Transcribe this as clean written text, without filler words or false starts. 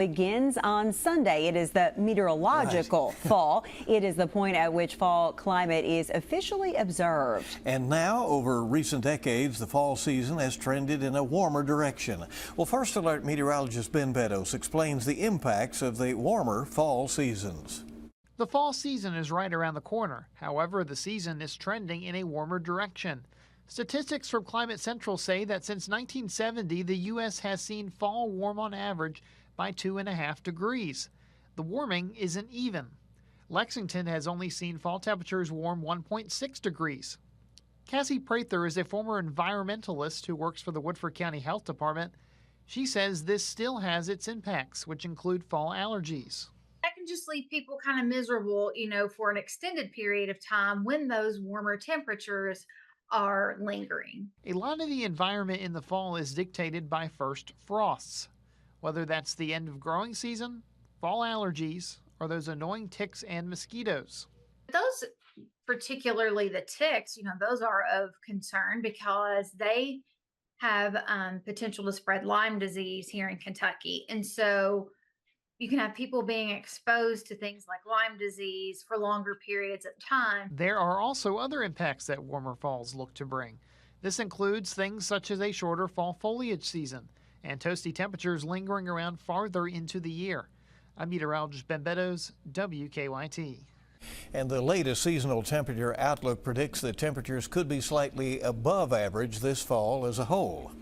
Begins on Sunday. It is the meteorological fall. It is the point at which fall climate is officially observed. And now, over recent decades, the fall season has trended in a warmer direction. Well, First Alert meteorologist Ben Beddoes explains the impacts of the warmer fall seasons. The fall season is right around the corner. However, the season is trending in a warmer direction. Statistics from Climate Central say that since 1970, the U.S. has seen fall warm on average by 2.5 degrees. The warming isn't even. Lexington has only seen fall temperatures warm 1.6 degrees. Cassie Prather is a former environmentalist who works for the Woodford County Health Department. She says this still has its impacts, which include fall allergies. That can just leave people kind of miserable, for an extended period of time when those warmer temperatures are lingering. A lot of the environment in the fall is dictated by first frosts. Whether that's the end of growing season, fall allergies, or those annoying ticks and mosquitoes. Those, particularly the ticks, those are of concern because they have potential to spread Lyme disease here in Kentucky. And so you can have people being exposed to things like Lyme disease for longer periods of time. There are also other impacts that warmer falls look to bring. This includes things such as a shorter fall foliage season and toasty temperatures lingering around farther into the year. I'm meteorologist Ben Beddoes, WKYT. And the latest seasonal temperature outlook predicts that temperatures could be slightly above average this fall as a whole.